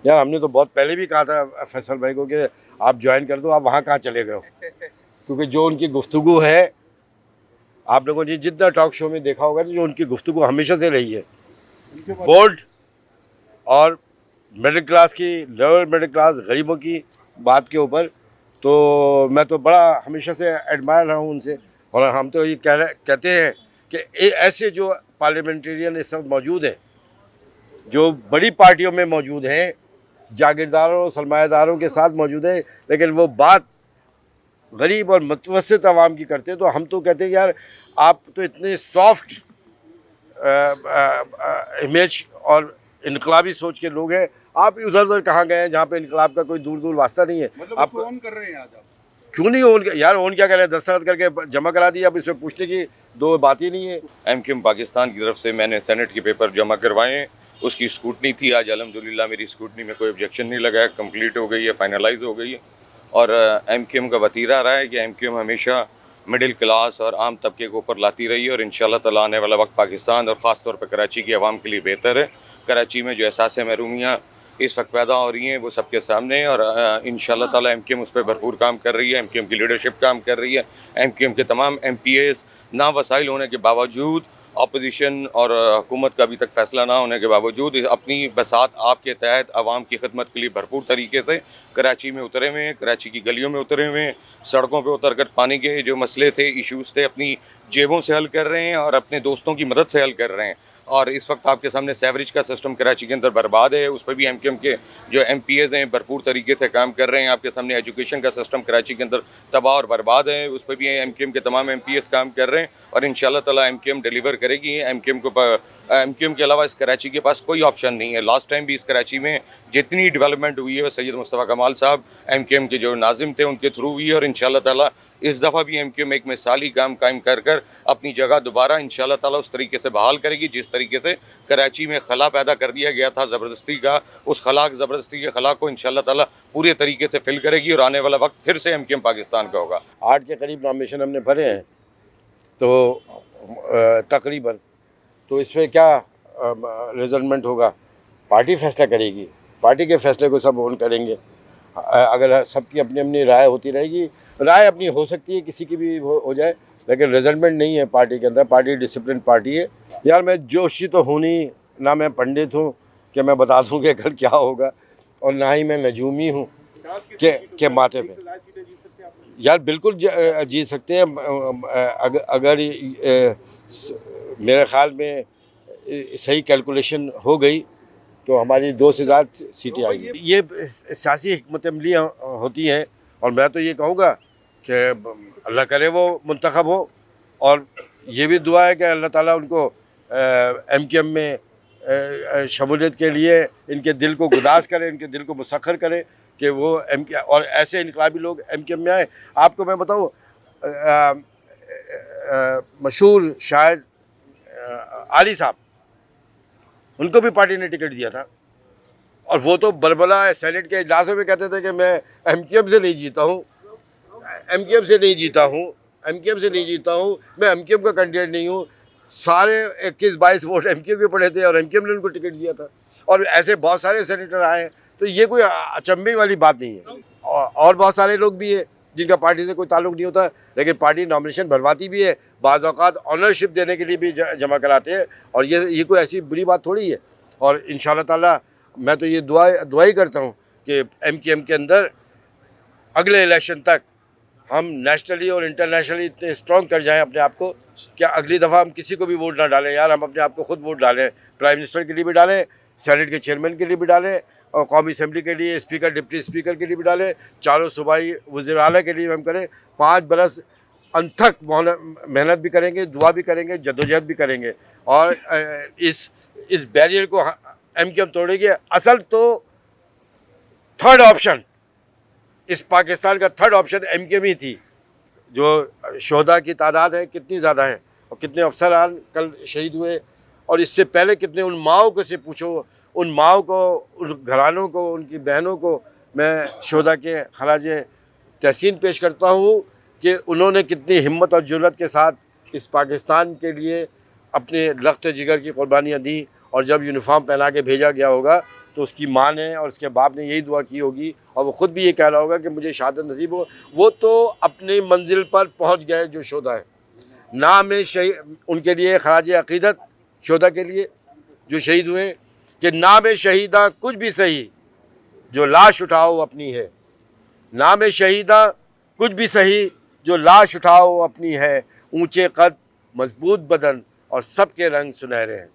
यार हमने तो बहुत पहले भी कहा था फैसल भाई को कि आप ज्वाइन कर दो, आप वहाँ कहाँ चले गए हो, क्योंकि जो उनकी गुफ्तगू है, आप लोगों ने जितना टॉक शो में देखा होगा, जो उनकी गुफ्तगू हमेशा से रही है बोल्ड और मिडिल क्लास की, लोअर मिडिल क्लास गरीबों की बात के ऊपर, तो मैं तो बड़ा हमेशा से एडमायर रहा हूँ उनसे। और हम तो ये कहते हैं कि ऐसे जो पार्लियामेंटेरियन इस वक्त मौजूद हैं, जो बड़ी पार्टियों में मौजूद हैं, जागीरदारों सरमायादारों के साथ मौजूद है, लेकिन वो बात गरीब और मुतवस्सित आवाम की करते हैं, तो हम तो कहते हैं यार आप तो इतने सॉफ्ट इमेज और इनकलाबी सोच के लोग हैं, आप उधर उधर कहाँ गए हैं जहाँ पे इनकलाब का कोई दूर दूर वास्ता नहीं है। मतलब आप ऑन कर रहे हैं आज आप? क्यों नहीं ओन यार, ओन क्या करें, दस्तखत करके जमा करा दिया, अब इसमें पूछने की दो बात ही नहीं है। एमक्यूएम पाकिस्तान की तरफ से मैंने सेनेट के पेपर जमा करवाए हैं, उसकी स्क्रूटनी थी आज, अल्हम्दुलिल्लाह मेरी स्क्रूटनी में कोई ऑब्जेक्शन नहीं लगा है, कंप्लीट हो गई है, फाइनलाइज हो गई है। और एमक्यूएम का वतीरा रहा है कि एमक्यूएम हमेशा मिडिल क्लास और आम तबके को ऊपर लाती रही है, और इंशाल्लाह ताला आने वाला वक्त पाकिस्तान और ख़ास तौर पर कराची की आवाम के लिए बेहतर है। कराची में जो एहसास महरूमियाँ इस वक्त पैदा हो रही हैं वो सबके सामने है, और इंशाल्लाह ताला एमक्यूएम उस पर भरपूर काम कर रही है, एमक्यूएम की लीडरशिप काम कर रही है। एमक्यूएम के तमाम एमपीएस ना वसाइल होने के बावजूद, अपोजिशन और हुकूमत का अभी तक फैसला ना होने के बावजूद अपनी बसात आपके तहत आवाम की खिदमत के लिए भरपूर तरीके से कराची में उतरे हुए हैं, कराची की गलियों में उतरे हुए हैं, सड़कों पे उतर कर पानी के जो मसले थे, इश्यूज़ थे, अपनी जेबों से हल कर रहे हैं और अपने दोस्तों की मदद से हल कर रहे हैं। और इस वक्त आपके सामने सेवरेज का सिस्टम कराची के अंदर बर्बाद है, उस पर भी एमक्यूएम के जो एमपीएस हैं भरपूर तरीके से काम कर रहे हैं। आपके सामने एजुकेशन का सिस्टम कराची के अंदर तबाह और बर्बाद है, उस पर भी एमक्यूएम के तमाम एमपीएस काम कर रहे हैं, और इंशाल्लाह ताला एमक्यूएम डिलीवर करेगी। एमक्यूएम के अलावा इस कराची के पास कोई ऑप्शन नहीं है। लास्ट टाइम भी इस कराची में जितनी डेवलपमेंट हुई है वो सैयद मुस्तफ़ा कमाल साहब एमक्यूएम के जो नाजिम थे उनके थ्रू हुई है, और इंशाल्लाह ताला इस दफ़ा भी एमक्यूएम एक मिसाली काम कायम कर कर अपनी जगह दोबारा इंशाल्लाह ताला उस तरीके से बहाल करेगी जिस तरीके से कराची में खला पैदा कर दिया गया था ज़बरदस्ती का, उस ज़बरदस्ती के खला को इंशाल्लाह ताला पूरे तरीके से फिल करेगी, और आने वाला वक्त फिर से एमक्यूएम पाकिस्तान का होगा। 8 के करीब नॉमिनेशन हमने भरे हैं, तो तकरीबन, तो इसमें क्या रिजल्टमेंट होगा, पार्टी फैसला करेगी, पार्टी के फैसले को सब ओन करेंगे। अगर सबकी अपनी अपनी राय होती रहेगी, राय अपनी हो सकती है, किसी की भी हो जाए, लेकिन रिजल्टमेंट नहीं है पार्टी के अंदर। पार्टी डिसिप्लिन पार्टी है। यार मैं जोशी तो हूँ नहीं, ना मैं पंडित हूँ कि मैं बता दूँ कि कल क्या होगा, और ना ही मैं नजूमी हूँ के माथे पे। यार बिल्कुल जीत सकते हैं, अगर मेरे ख्याल में सही कैलकुलेशन हो गई तो हमारी 2 से ज़्यादा सीटें आएंगी। ये सियासी हिकमत अमली होती हैं, और मैं तो ये कहूँगा कि अल्लाह करे वो मुंतखब हो, और ये भी दुआ है कि अल्लाह ताला उनको एमक्यूएम में शमूलियत के लिए इनके दिल को गुदास करे, इनके दिल को मुसख्खर करे कि वो और ऐसे इनकलाबी लोग एमक्यूएम में आए। आपको मैं बताऊँ, मशहूर शायर आली साहब, उनको भी पार्टी ने टिकट दिया था, और वो तो बलबला सेनेट के इजलासों में कहते थे कि मैं एमक्यूएम से नहीं जीता हूँ, एमक्यूएम से नहीं जीता हूँ, एमक्यूएम से नहीं जीता हूँ, मैं एमक्यूएम का कैंडिडेट नहीं हूँ। सारे 21-22 वोट एमक्यूएम के पड़े थे और एमक्यूएम ने उनको टिकट दिया था, और ऐसे बहुत सारे सेनेटर आए हैं, तो ये कोई अचंभे वाली बात नहीं है। और बहुत सारे लोग भी है जिनका पार्टी से कोई ताल्लुक़ नहीं होता, लेकिन पार्टी नॉमिनेशन भरवाती भी है, बाज़ औक़ात ऑनरशिप देने के लिए भी जमा कराते हैं, और ये कोई ऐसी बुरी बात थोड़ी है। और इंशाल्लाह ताला मैं तो ये दुआ ही करता हूँ कि एमक्यूएम के अंदर अगले इलेक्शन तक हम नेशनली और इंटरनेशनली इतने स्ट्रॉन्ग कर जाएं अपने आप को, क्या अगली दफ़ा हम किसी को भी वोट ना डालें। यार हम अपने आप को खुद वोट डालें, प्राइम मिनिस्टर के लिए भी डालें, सेनेट के चेयरमैन के लिए भी डालें, और कौमी असम्बली के लिए स्पीकर डिप्टी स्पीकर के लिए भी डालें, चारों सूबाई वज़ीर आला के लिए हम करें। 5 बरस अनथक मेहनत भी करेंगे, दुआ भी करेंगे, जद्दोजहद भी करेंगे, और इस बैरियर को एमक्यूएम तोड़ेगी। असल तो थर्ड ऑप्शन, इस पाकिस्तान का थर्ड ऑप्शन एमक्यूएम ही थी। जो शोहदा की तादाद है कितनी ज़्यादा है, और कितने अफसरान कल शहीद हुए, और इससे पहले कितने, उन माओं को से पूछो, उन माओं को, उन घरानों को, उनकी बहनों को मैं शोहदा के खराज तहसीन पेश करता हूँ कि उन्होंने कितनी हिम्मत और जुर्रत के साथ इस पाकिस्तान के लिए अपने लख्त जिगर की कुर्बानियाँ दी, और जब यूनिफॉर्म पहना के भेजा गया होगा तो उसकी माँ ने और उसके बाप ने यही दुआ की होगी, और वो ख़ुद भी ये कह रहा होगा कि मुझे शहादत नसीब हो। वो तो अपनी मंजिल पर पहुंच गए जो शोधा है। नाम शहीद उनके लिए खराज अक़ीदत शोधा के लिए जो शहीद हुए कि नाम शहीदा कुछ भी सही जो लाश उठाओ अपनी है। नाम शहीदा कुछ भी सही जो लाश उठाओ अपनी है। ऊंचे कद, मजबूत बदन और सबके रंग सुनहरे हैं।